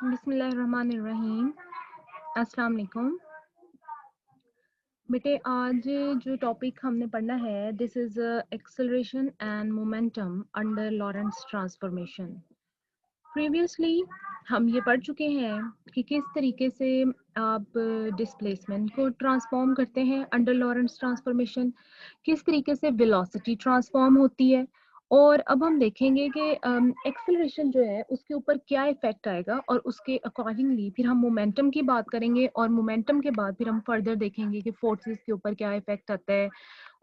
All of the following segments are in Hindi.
बिस्मिल्लाहिर्रहमानिर्रहीम। अस्सलाम वालेकुम। बेटे आज जो टॉपिक हमने पढ़ना है this is acceleration and momentum under Lorentz transformation. Previously हम ये पढ़ चुके हैं कि किस तरीके से आप डिस्प्लेसमेंट को ट्रांसफॉर्म करते हैं अंडर लॉरेंट्ज ट्रांसफॉर्मेशन, किस तरीके से वेलोसिटी ट्रांसफॉर्म होती है, और अब हम देखेंगे कि एक्सेलरेशन जो है उसके ऊपर क्या इफेक्ट आएगा और उसके अकॉर्डिंगली फिर हम मोमेंटम की बात करेंगे, और मोमेंटम के बाद फिर हम फर्दर देखेंगे कि फोर्सेस के ऊपर क्या इफेक्ट आता है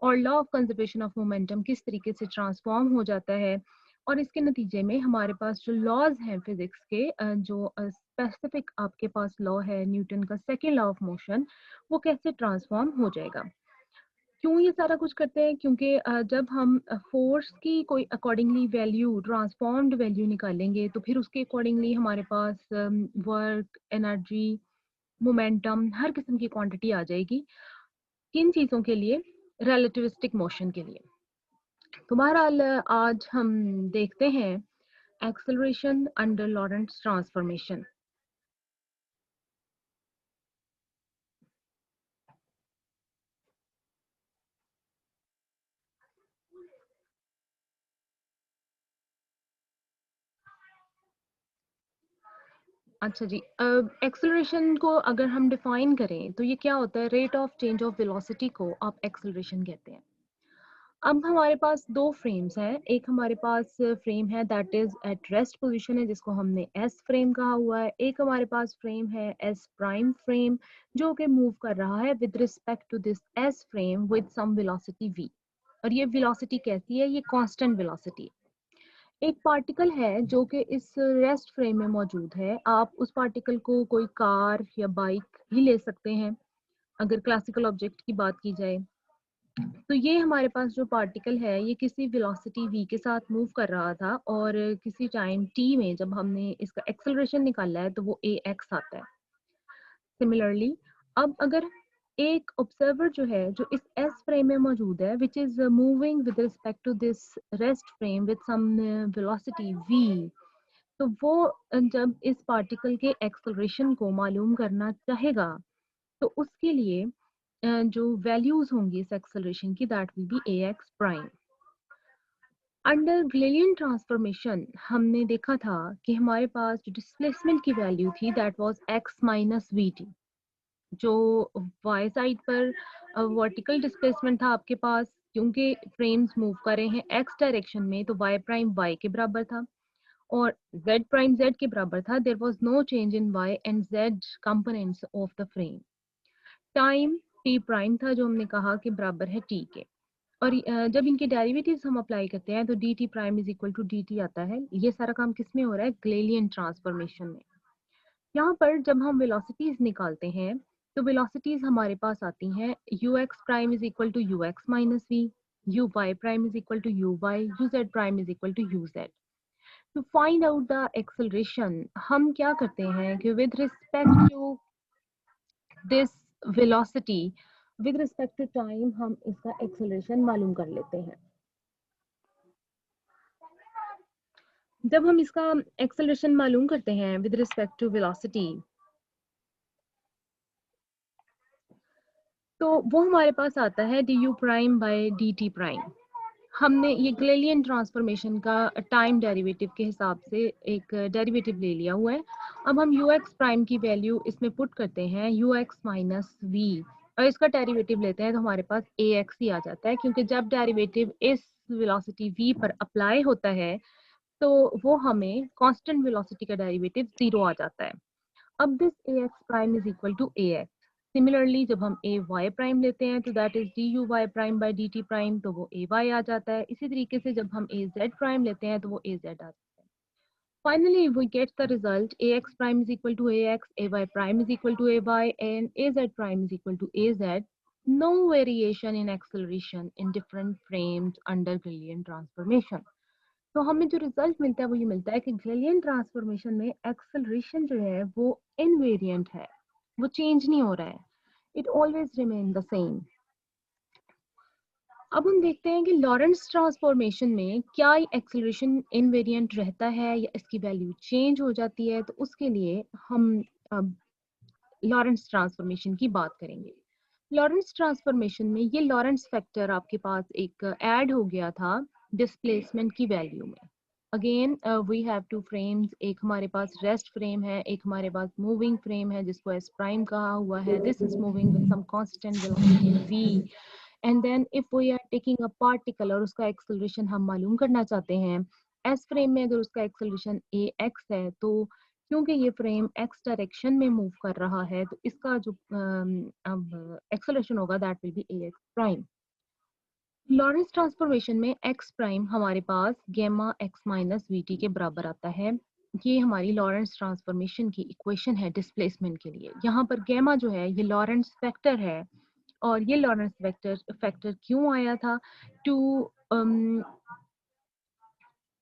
और law of conservation of momentum किस तरीके से ट्रांसफॉर्म हो जाता है, और इसके नतीजे में हमारे पास जो लॉज हैं फिजिक्स के, जो स्पेसिफिक आपके पास लॉ है न्यूटन का सेकेंड लॉ ऑफ मोशन, वो कैसे ट्रांसफॉर्म हो जाएगा। क्यों ये सारा कुछ करते हैं? क्योंकि जब हम फोर्स की कोई अकॉर्डिंगली वैल्यू ट्रांसफॉर्म्ड वैल्यू निकालेंगे तो फिर उसके अकॉर्डिंगली हमारे पास वर्क, एनर्जी, मोमेंटम, हर किस्म की क्वांटिटी आ जाएगी। किन चीज़ों के लिए? रिलेटिविस्टिक मोशन के लिए। तो बहरहाल आज हम देखते हैं एक्सेलरेशन अंडर लॉरेंट्ज ट्रांसफॉर्मेशन। अच्छा जी, एक्सेलरेशन को अगर हम डिफाइन करें तो ये क्या होता है? Rate of change of velocity को आप एक्सेलरेशन कहते हैं। अब हमारे पास दो फ्रेम्स हैं, एक हमारे पास फ्रेम है that is at rest position है जिसको हमने एस फ्रेम कहा हुआ है, एक हमारे पास फ्रेम है एस प्राइम फ्रेम जो कि मूव कर रहा है with respect to this S frame with some velocity v। और ये वेलोसिटी कैसी है? ये कांस्टेंट वेलोसिटी। एक पार्टिकल है जो कि इस रेस्ट फ्रेम में मौजूद है, आप उस पार्टिकल को कोई कार या बाइक ही ले सकते हैं अगर क्लासिकल ऑब्जेक्ट की बात की जाए। तो ये हमारे पास जो पार्टिकल है ये किसी वेलोसिटी v के साथ मूव कर रहा था, और किसी टाइम t में जब हमने इसका एक्सेलरेशन निकाला है तो वो ax आता है। सिमिलरली अब अगर एक ऑब्जर्वर जो है जो इस s फ्रेम में मौजूद है which is moving with respect to this rest frame with some velocity v, तो वो जब इस पार्टिकल के एक्सेलरेशन को मालूम करना चाहेगा तो उसके लिए जो वैल्यूज होंगी इस एक्सेलरेशन की that will B ax prime. Under gradient transformation हमने देखा था कि हमारे पास जो डिस्प्लेसमेंट की वैल्यू थी that was x minus we T. जो y साइड पर वर्टिकल डिस्प्लेसमेंट था आपके पास, क्योंकि फ्रेम्स मूव कर रहे हैं x डायरेक्शन में तो y प्राइम y के बराबर था और z प्राइम z के बराबर था। There was no change in y and z components of the frame. Time t prime था जो हमने कहा कि बराबर है t के, और जब इनके डेरिवेटिव्स हम अप्लाई करते हैं तो d t prime is equal to d t आता है। ये सारा काम किस में हो रहा है? ग्रेडियंट ट्रांसफॉर्मेशन में। यहाँ पर जब हम वेलोसिटीज निकालते हैं तो वेलोसिटीज हमारे पास आती हैं u x prime is equal to u x minus v, u y prime is equal to u y, u z prime is equal to u z. To find out the acceleration हम क्या करते हैं कि with respect to this velocity, with respect to time हम इसका एक्सेलरेशन मालूम कर लेते हैं। जब हम इसका एक्सेलरेशन मालूम करते हैं विद रिस्पेक्ट टू वेलोसिटी तो वो हमारे पास आता है d you prime by d t prime. हमने ये ग्रेडियंट ट्रांसफॉर्मेशन का टाइम डेरिवेटिव के हिसाब से एक डेरिवेटिव ले लिया हुआ है। अब हम यू एक्स प्राइम की वैल्यू इसमें पुट करते हैं यू एक्स माइनस वी, और इसका डेरिवेटिव लेते हैं तो हमारे पास ए एक्स ही आ जाता है, क्योंकि जब डेरिवेटिव इस वेलोसिटी वी पर अप्लाई होता है तो वो हमें कांस्टेंट वेलोसिटी का डेरिवेटिव 0 आ जाता है। अब this a x prime is equal to a x. Similarly जब हम ए वाई प्राइम लेते हैं तो that is d u y prime by d t prime, तो वो ए वाई आ जाता है। इसी तरीके से जब हम ए जेड प्राइम लेते हैं तो वो ए जेड आ जाता है। Finally we get the result a x prime is equal to a x, a y prime is equal to a y and a z prime is equal to a z. No variation in acceleration in different frames under gradient transformation। तो हमें जो रिजल्ट मिलता है वो ये मिलता है कि ग्रेडियंट ट्रांसफॉर्मेशन में एक्सेलरेशन जो है वो इनवेरिएंट है, वो चेंज नहीं हो रहा है, it always remain the same. अब हम देखते हैं कि लॉरेंस ट्रांसफॉर्मेशन में क्या एक्सेलरेशन इनवेरिएंट रहता है या इसकी वैल्यू चेंज हो जाती है। तो उसके लिए हम अब लॉरेंस ट्रांसफॉर्मेशन की बात करेंगे। लॉरेंस ट्रांसफॉर्मेशन में ये लॉरेंस फैक्टर आपके पास एक ऐड हो गया था डिस्प्लेसमेंट की वैल्यू में। Again we have two frames, एक हमारे पास रेस्ट फ्रेम है, एक हमारे पास मूविंग फ्रेम है जिसको एस प्राइम कहा हुआ है। This is moving with some constant velocity v, and then if we are taking a particle और उसका एक्सेलरेशन हम मालूम करना चाहते हैं एस फ्रेम में, अगर उसका एक्सेलरेशन ए एक्स है तो क्योंकि ये फ्रेम एक्स डायरेक्शन में मूव कर रहा है तो इसका जो अब एक्सेलरेशन होगा that will B A x prime. Lorentz transformation में एक्स प्राइम हमारे पास गेमा एक्स माइनस वी टी के बराबर आता है। ये हमारी लॉरेंस ट्रांसफॉर्मेशन की इक्वेशन है डिस्प्लेसमेंट के लिए। यहाँ पर गेमा जो है ये लॉरेंस फैक्टर है, और ये लॉरेंस फैक्टर क्यों आया था? To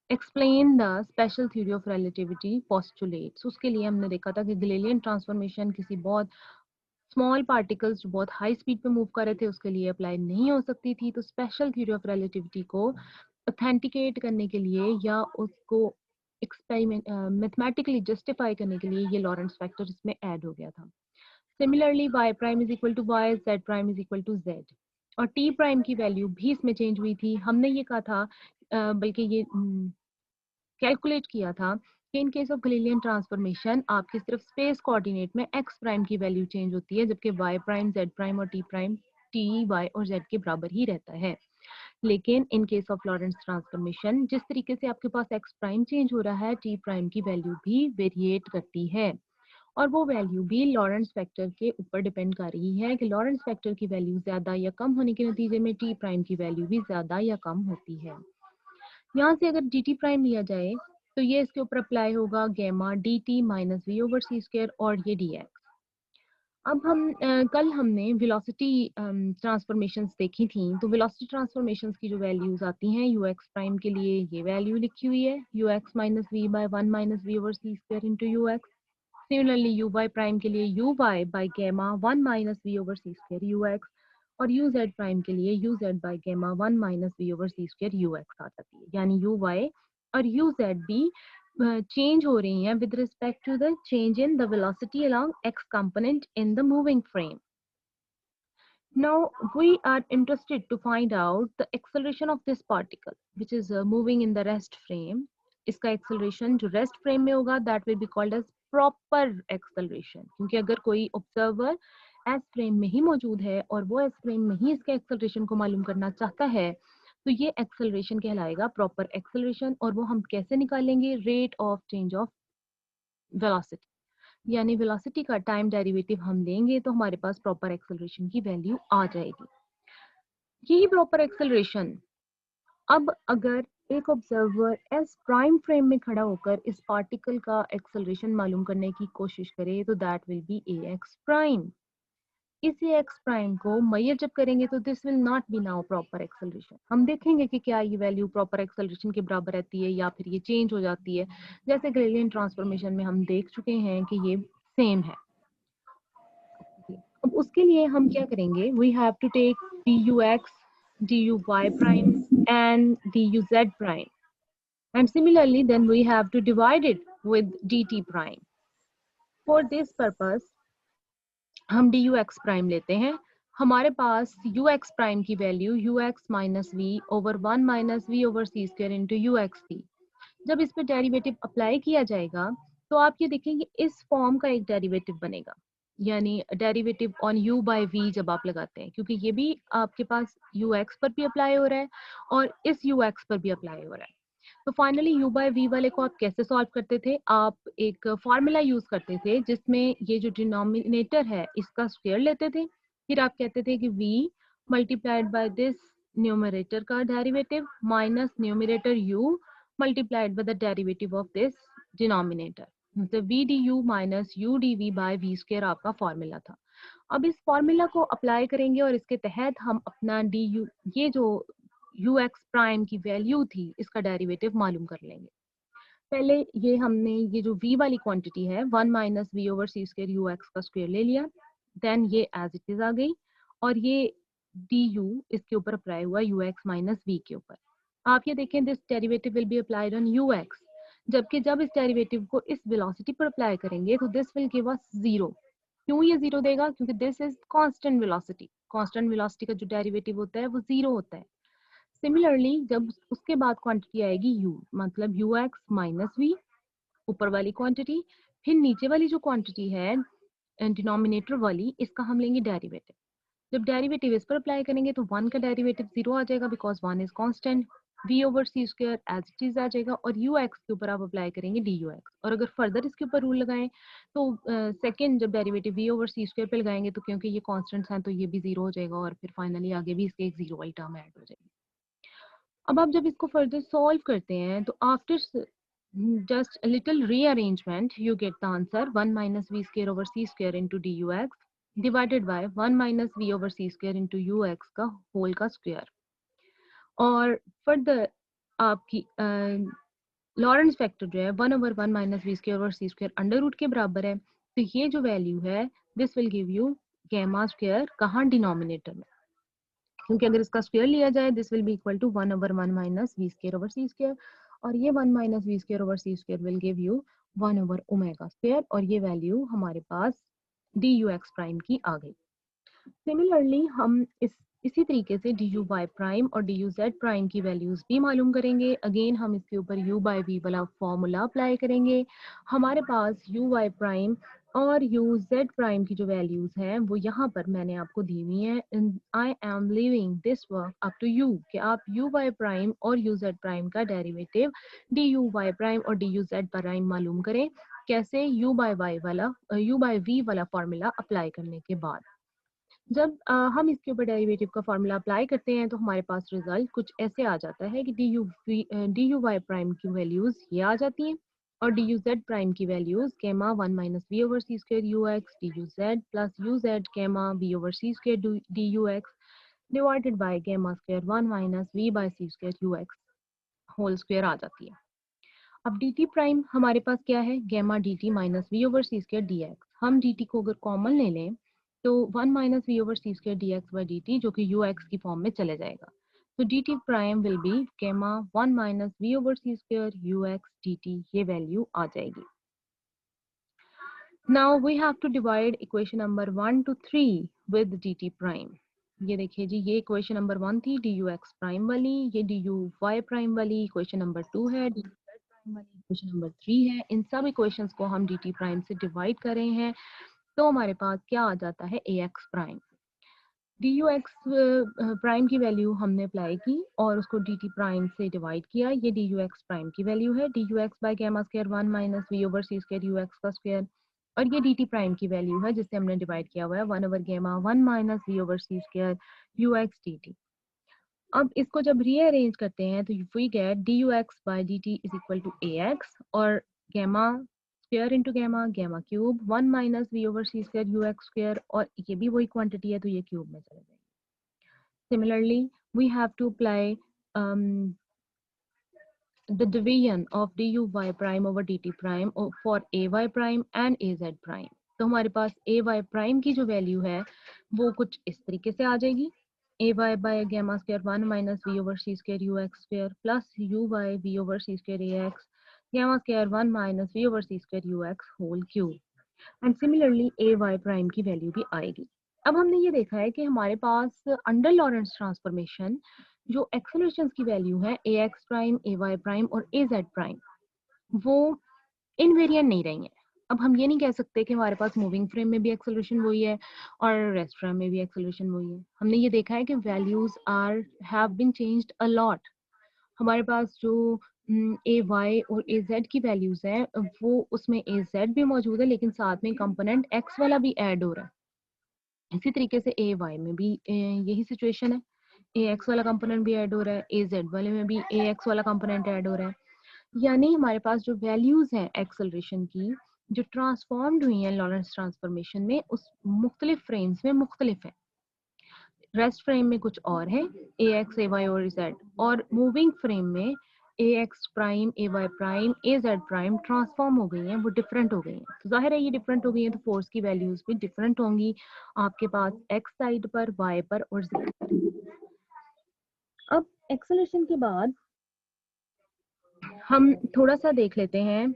explain the special theory of relativity postulates. उसके लिए हमने देखा था कि गैलीलियन ट्रांसफॉर्मेशन किसी बहुत स्मॉल पार्टिकल्स जो बहुत हाई स्पीड पे मूव कर रहे थे उसके लिए अप्लाई नहीं हो सकती थी। तो स्पेशल थ्योरी ऑफ रिलेटिविटी को ऑथेंटिकेट करने के लिए या उसको एक्सपेरिमेंट मैथमेटिकली जस्टिफाई करने के लिए ये लॉरेंस फैक्टर इसमें ऐड हो गया था। Similarly y prime is equal to y, z prime is equal to z, और t प्राइम की वैल्यू भी इसमें चेंज हुई थी। हमने ये कहा था बल्कि ये कैलकुलेट किया था कि in case of Galilean transformation आपके सिर्फ स्पेस कोऑर्डिनेट में x प्राइम की वैल्यू चेंज होती है, जबकि y प्राइम, z प्राइम और t प्राइम t, y और z के बराबर ही रहता है। लेकिन in case of Lorentz transformation जिस तरीके से आपके पास x प्राइम चेंज हो रहा है, t प्राइम की वैल्यू भी वेरिएट करती है, और वो वैल्यू भी लॉरेंस फैक्टर के ऊपर डिपेंड कर रही है कि लॉरेंस फैक्टर की वैल्यू ज्यादा या कम होने के नतीजे में टी प्राइम की वैल्यू भी ज्यादा या कम होती है। यहाँ से अगर डी टी प्राइम लिया जाए तो ये इसके ऊपर अप्लाई होगा gamma d t minus v over c square और ये डी एक्स। अब हम कल हमने वेलोसिटी ट्रांसफॉर्मेशंस देखी थी, तो वेलोसिटी ट्रांसफॉर्मेशंस की जो वैल्यूज आती हैं यू एक्स प्राइम के लिए ये वैल्यू लिखी हुई है, u x minus v by one minus v over c square into u x. Similarly u y prime के लिए u y by gamma one minus v over c square u x, और यू जेड प्राइम के लिए u z by gamma one minus v over c square u x आ जाती है। यानी यू वाई और यू जेड भी चेंज हो रही हैं with respect to the change in the velocity along x component in the moving frame. Now we are interested to find out the acceleration of this particle which is moving in the rest frame. इसका एक्सेलरेशन जो रेस्ट फ्रेम में होगा that will be called as proper acceleration, क्योंकि अगर कोई ऑब्जर्वर एस फ्रेम में ही मौजूद है और वो एस फ्रेम में ही इसके एक्सेलरेशन को मालूम करना चाहता है तो ये एक्सेलरेशन कहलाएगा प्रॉपर एक्सेलरेशन। और वो हम कैसे निकालेंगे? Rate of change of velocity, यानी वेलोसिटी का टाइम डेरिवेटिव हम लेंगे तो हमारे पास प्रॉपर एक्सेलरेशन की वैल्यू आ जाएगी। यही प्रॉपर एक्सेलरेशन अब अगर एक ऑब्जर्वर एस प्राइम फ्रेम में खड़ा होकर इस पार्टिकल का एक्सेलरेशन मालूम करने की कोशिश करे तो that will B A x prime. इस ए एक्स प्राइम को मैयर जब करेंगे तो this will not be now proper acceleration. हम देखेंगे कि क्या ये वैल्यू प्रॉपर एक्सेलरेशन के बराबर रहती है या फिर ये चेंज हो जाती है। जैसे गैलीलियन ट्रांसफॉर्मेशन में हम देख चुके हैं कि ये सेम है। अब उसके लिए हम क्या करेंगे? We have to take d u x, d u y prime and d u z prime, and similarly then we have to divide it with dt prime. For this purpose हम dux prime लेते हैं। हमारे पास ux prime की वैल्यू ux minus v over one minus v over c square into ux थी। जब इस पे डेरिवेटिव अप्लाई किया जाएगा तो आप ये देखेंगे इस फॉर्म का एक डेरिवेटिव बनेगा, यानी derivative on u by v जब आप लगाते हैं, क्योंकि ये भी आपके पास ux पर भी अप्लाई हो रहा है और इस ux पर भी अप्लाई हो रहा है। तो फाइनली u बाय v वाले को आप कैसे सॉल्व करते थे? आप एक फॉर्मूला यूज करते थे जिसमें ये जो डिनोमिनेटर है इसका स्क्वायर लेते थे, फिर आप कहते थे कि v multiplied by this numerator का derivative minus numerator u multiplied by the derivative of this denominator, मतलब v du minus u dv by v square आपका फॉर्मूला था। अब इस फॉर्मूला को अप्लाई करेंगे और इसके तहत हम अपना du, ये जो ux प्राइम की वैल्यू थी इसका डेरिवेटिव मालूम कर लेंगे। पहले ये हमने ये जो v वाली क्वांटिटी है one minus v over c square u x का स्क्वायर ले लिया, देन ये एज इट इज आ गई, और ये डी यू इसके ऊपर अप्लाई हुआ यू एक्स माइनस वी के ऊपर। आप ये देखें this derivative will be applied on you x, जबकि जब इस डेरिवेटिव को इस वेलोसिटी पर अप्लाई करेंगे तो this will give us zero. क्यों ये जीरो देगा? क्योंकि this is constant velocity, constant velocity का जो डेरिवेटिव होता है वो जीरो होता है। सिमिलरली जब उसके बाद क्वांटिटी आएगी u, मतलब यू एक्स माइनस वी ऊपर वाली क्वांटिटी, फिर नीचे वाली जो क्वांटिटी है डिनोमिनेटर वाली, इसका हम लेंगे डेरिवेटिव। जब डेरिवेटिव इस पर अप्लाई करेंगे तो वन का डेरिवेटिव जीरो आ जाएगा because one is constant, v over c square as it is आ जाएगा, और यू एक्स के ऊपर आप अप्लाई करेंगे डी यू एक्स। और अगर फर्दर इसके ऊपर रूल लगाएं तो सेकंड जब derivative v over c square पे लगाएंगे तो क्योंकि ये कांस्टेंट्स हैं तो ये भी जीरो हो जाएगा, और फिर फाइनली आगे भी इसके एक जीरो वाली टर्म ऐड हो जाएगी। अब आप जब इसको फर्दर सॉल्व करते हैं तो after just a little rearrangement you get the answer 1 minus v square over c square into dux divided by 1 minus v over c square into ux का होल का स्क्वायर। और फर्दर आपकी लॉरेंस फैक्टर जो है 1 over 1 minus v square over c square under root के बराबर है, तो ये जो वैल्यू है this will give you gamma square, कहाँ? डिनोमिनेटर में, क्योंकि अगर इसका स्क्वायर लिया जाए this will be equal to 1 over 1 minus v square over c square, और ये 1 minus v square over c square will give you 1 over omega square, और ये वैल्यू हमारे पास डी यू एक्स प्राइम की आ गई। सिमिलरली हम इसी तरीके से डी यू वाई प्राइम और डी यू जेड प्राइम की वैल्यूज भी मालूम करेंगे। अगेन हम इसके ऊपर यू बाई वी वाला फॉर्मूला अप्लाई करेंगे। हमारे पास यू वाई प्राइम और यू जेड प्राइम की जो वैल्यूज हैं वो यहाँ पर मैंने आपको दी हुई हैं। I am leaving this work up to you कि आप यू वाई प्राइम और यू जेड प्राइम का derivative d u y prime और डी यू जेड प्राइम मालूम करें। कैसे? यू बाई वाई वाला यू बाई वी वाला फॉर्मूला अप्लाई करने के बाद जब हम इसके ऊपर डेरिवेटिव का फॉर्मूला अप्लाई करते हैं तो हमारे पास रिजल्ट कुछ ऐसे आ जाता है कि डी यू वाई प्राइम की वैल्यूज ये आ जाती हैं, और डी यू जेड प्राइम की values gamma 1 minus v over c square u x d u z plus u z gamma v over c square d u x divided by gamma square 1 minus v by c square u x whole square आ जाती है। अब डी टी प्राइम हमारे पास क्या है? Gamma d t minus v over c square d x. हम डी टी को अगर कॉमन ले लें तो 1 minus v over c square d x by d t जो कि यू एक्स की फॉर्म में चले जाएगा। तो d t prime will be gamma 1 minus v over c square u x d t, ये वैल्यू आ जाएगी। Now we have to divide equation number 1 to 3 with d t prime. ये देखिए जी, ये इक्वेशन नंबर 1 थी डी यू एक्स प्राइम वाली, ये डी यू वाई प्राइम वाली इक्वेशन नंबर 2 है, डी वाली इक्वेशन नंबर 3 है। इन सब इक्वेशंस को हम डी टी प्राइम से डिवाइड कर रहे हैं तो हमारे पास क्या आ जाता है? A x prime. D u x prime की वैल्यू हमने अप्लाई की और उसको डी टी प्राइम से डिवाइड किया। ये डी यू एक्स प्राइम की वैल्यू है, d u x by gamma square 1 minus v over c square u x का स्क्वायर, और ये डी टी प्राइम की वैल्यू है जिससे हमने डिवाइड किया हुआ है 1 over gamma 1 minus v over c square u x d t. अब इसको जब रीअरेंज करते हैं तो we get d u x by d t is equal to a x और gamma square into gamma gamma cube 1 minus v over c square u x square, और ये भी वही क्वांटिटी है तो ये क्यूब में चले जाएगी। Similarly, we have to apply the division of duy prime over dt prime for ay prime and az prime. तो हमारे पास ay prime की जो वैल्यू है वो कुछ इस तरीके से आ जाएगी, ay by gamma square 1 minus v over c square ux square plus u by v over c square ax gamma square 1 minus v over c square ux whole cube. And similarly a y prime की वैल्यू भी आएगी। अब हमने ये देखा है कि हमारे पास अंडर लॉरेंस ट्रांसफॉर्मेशन जो एक्सेलरेशन की वैल्यू है a x prime a y prime और ए जेड प्राइम वो इनवेरिएंट नहीं रही हैं। अब हम ये नहीं कह सकते कि हमारे पास मूविंग फ्रेम में भी एक्सेलरेशन वही है और रेस्ट फ्रेम में भी एक्सेलरेशन वही है। हमने ये देखा है कि values are have been changed a lot. हमारे पास जो ए वाई और ए जेड की वैल्यूज हैं वो उसमें ए जेड भी मौजूद है लेकिन साथ में कंपोनेंट एक्स वाला भी ऐड हो रहा है। इसी तरीके से ए वाई में भी यही सिचुएशन है, ए एक्स वाला कंपोनेंट भी ऐड हो रहा है, ए जेड वाले में भी ए एक्स वाला कंपोनेंट ऐड हो रहा है। यानी हमारे पास जो वैल्यूज हैं एक्सेलरेशन की जो ट्रांसफॉर्म्ड हुई हैं लॉरेंस ट्रांसफॉर्मेशन में उस मुख्तलिफ फ्रेम्स में मुख्तलिफ है। रेस्ट फ्रेम में कुछ और है ए एक्स ए वाई और जेड, और मूविंग फ्रेम में ए x prime, a y prime, A z prime transform हो गई हैं, वो डिफरेंट हो गई हैं। तो जाहिर है ये डिफरेंट हो गई हैं तो फोर्स की वैल्यूज भी डिफरेंट होंगी आपके पास एक्स साइड पर, वाई पर और जेड पर। अब एक्सेलरेशन के बाद हम थोड़ा सा देख लेते हैं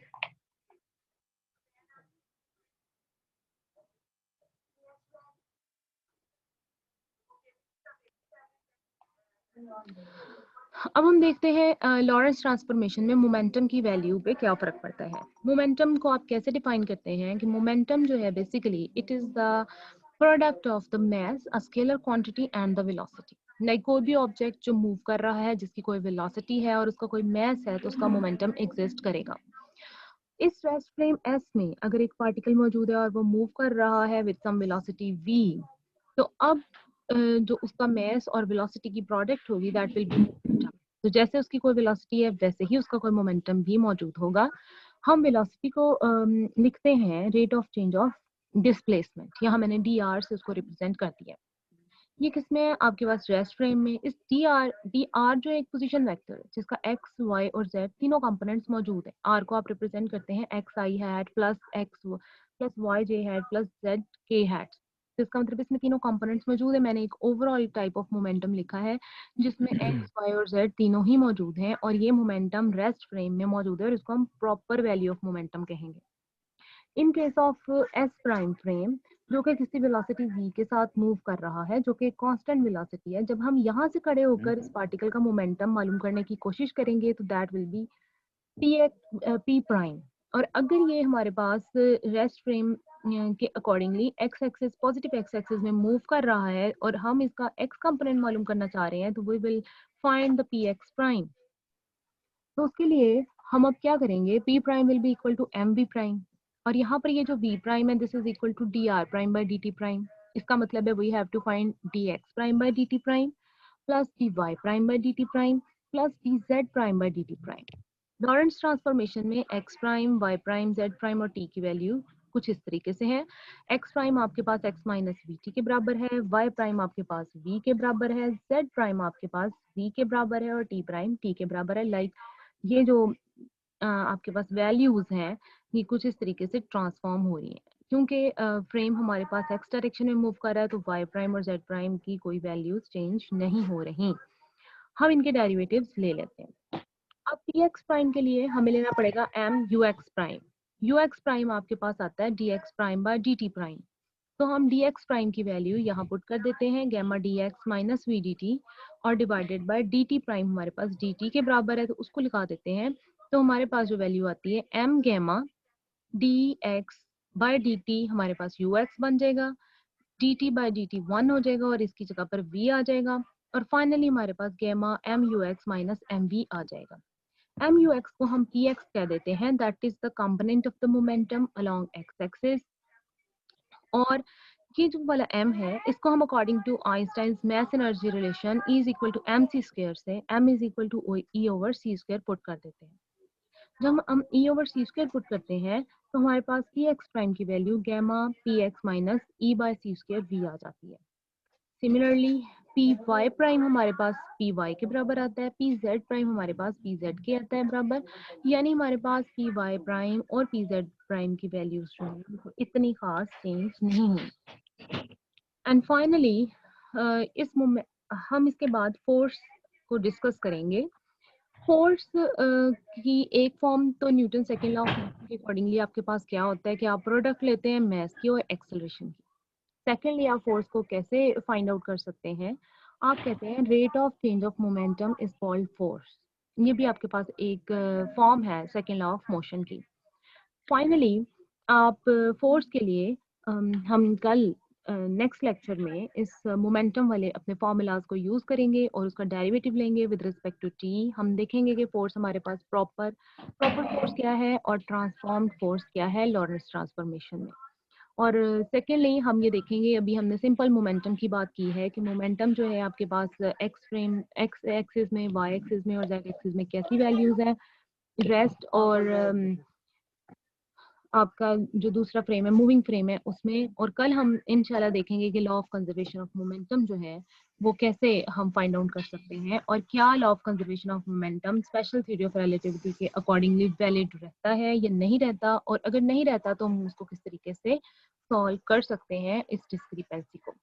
अब हम देखते हैं लॉरेंस ट्रांसफॉर्मेशन में मोमेंटम की वैल्यू पे क्या फर्क पड़ता है। मोमेंटम को आप कैसे डिफाइन करते हैं कि मोमेंटम जो है basically it is the product of the mass, a scalar quantity and the velocity. Like कोई भी ऑब्जेक्ट जो मूव कर रहा है जिसकी कोई वेलोसिटी है और उसका कोई मास है तो उसका मोमेंटम एग्जिस्ट करेगा। इस रेस्ट फ्रेम एस में अगर एक पार्टिकल मौजूद है और वो मूव कर रहा है विद सम वेलोसिटी v, तो अब जो उसका मास और वेलोसिटी की प्रोडक्ट होगी दैट विल बी मोमेंटम। तो जैसे उसकी कोई वेलोसिटी है वैसे ही उसका कोई मोमेंटम भी मौजूद होगा। हम वेलोसिटी को लिखते हैं rate of change of displacement. यहाँ मैंने डी आर से उसको रिप्रेजेंट कर दिया। ये किसमें है आपके पास रेस्ट फ्रेम में। इस डी आर जो एक पोजीशन वेक्टर है जिसका एक्स वाई और जेड तीनों कंपोनेंट्स मौजूद है। आर को आप रिप्रेजेंट करते हैं x i hat plus x plus y j hat plus z k hat. तो इसका मतलब इसमें तीनों कंपोनेंट्स मौजूद है। मैंने एक ओवरऑल टाइप ऑफ मोमेंटम लिखा है जिसमें एक्स वाई और जेड तीनों ही मौजूद हैं और ये मोमेंटम रेस्ट फ्रेम में मौजूद है और इसको हम प्रॉपर वैल्यू ऑफ मोमेंटम कहेंगे। In case of S prime frame जो कि किसी वेलोसिटी v के साथ मूव कर रहा है जो कि कांस्टेंट वेलोसिटी है, जब हम यहाँ से खड़े होकर इस पार्टिकल का मोमेंटम मालूम करने की कोशिश करेंगे तो that will B P prime. और अगर ये हमारे पास रेस्ट फ्रेम के accordingly x axis positive x axis में मूव कर रहा है और हम इसका एक्स कंपोनेंट मालूम करना चाह रहे हैं तो we will find the p x prime. तो उसके लिए हम अब क्या करेंगे, p prime will be equal to m v prime और यहाँ पर ये जो v प्राइम है this is equal to d r prime by d t prime. इसका मतलब है we have to find d x prime by d t prime plus d y prime by d t prime plus D Z prime by d t prime. Lorentz transformation में x prime, y prime, z prime और t की वैल्यू कुछ इस तरीके से है। x प्राइम आपके पास x माइनस वी टी के बराबर है, y प्राइम आपके पास v के बराबर है, z प्राइम आपके पास v के बराबर है और t प्राइम t के बराबर है। लाइक ये जो आपके पास वैल्यूज हैं ये कुछ इस तरीके से ट्रांसफॉर्म हो रही हैं क्योंकि फ्रेम हमारे पास x डायरेक्शन में मूव कर रहा है तो y प्राइम और z प्राइम की कोई वैल्यूज चेंज नहीं हो रही। हम इनके डेरिवेटिव्स ले लेते हैं। अब px प्राइम के लिए हमें लेना पड़ेगा m ux prime. ux prime आपके पास आता है dx prime by dt prime. तो हम dx प्राइम की वैल्यू यहाँ पुट कर देते हैं gamma dx minus v d t और डिवाइडेड बाय dt प्राइम हमारे पास dt के बराबर है तो उसको लिखा देते हैं। तो हमारे पास जो वैल्यू आती है m gamma dx by dt हमारे पास ux बन जाएगा, dt बाय dt 1 हो जाएगा और इसकी जगह पर v आ जाएगा और फाइनली हमारे पास गैमा mux माइनस mv आ जाएगा। mux को हम px कह देते हैं that is the component of the momentum along x axis. और ये जो वाला m है इसको हम according to Einstein's mass energy relation E is equal to m c square से m is equal to E over c square put कर देते हैं। जब हम E over c square put करते हैं तो हमारे पास पी एक्स प्राइम की value gamma p x minus E by c square v आ जाती है। सिमिलरली पी वाई प्राइम हमारे पास पी वाई के बराबर आता है, पी जेड प्राइम हमारे पास पी जेड के आता है बराबर। यानी हमारे पास पी वाई प्राइम और पी जेड प्राइम की वैल्यूज जो है इतनी खास चेंज नहीं हुई। एंड फाइनली इस मोमेंट हम इसके बाद फोर्स को डिस्कस करेंगे। फोर्स की एक फॉर्म तो न्यूटन सेकेंड लॉ के अकॉर्डिंगली आपके पास क्या होता है कि आप प्रोडक्ट लेते हैं मास की और एक्सेलरेशन की। सेकेंडली आप फोर्स को कैसे फाइंड आउट कर सकते हैं, आप कहते हैं rate of change of momentum is called force. ये भी आपके पास एक फॉर्म है सेकेंड लॉ ऑफ मोशन की। फाइनली आप फोर्स के लिए हम कल नेक्स्ट लेक्चर में इस मोमेंटम वाले अपने फॉर्मूलाज को यूज करेंगे और उसका डेरिवेटिव लेंगे विद रिस्पेक्ट टू टी। हम देखेंगे कि फोर्स हमारे पास प्रॉपर फोर्स क्या है और ट्रांसफॉर्म्ड फोर्स क्या है लॉरेंस ट्रांसफॉर्मेशन में। और सेकेंडली हम ये देखेंगे, अभी हमने सिंपल मोमेंटम की बात की है कि मोमेंटम जो है आपके पास एक्स फ्रेम एक्स एक्सिस में, वाई एक्सिस में और जेड एक्सिस में कैसी वैल्यूज हैं। रेस्ट और आपका जो दूसरा फ्रेम है मूविंग फ्रेम है उसमें, और कल हम इंशाल्लाह देखेंगे कि law of conservation of momentum जो है वो कैसे हम फाइंड आउट कर सकते हैं, और क्या law of conservation of momentum special theory of relativity के अकॉर्डिंगली वैलिड रहता है या नहीं रहता, और अगर नहीं रहता तो हम उसको किस तरीके से सॉल्व कर सकते हैं इस डिस्क्रिपेंसी को।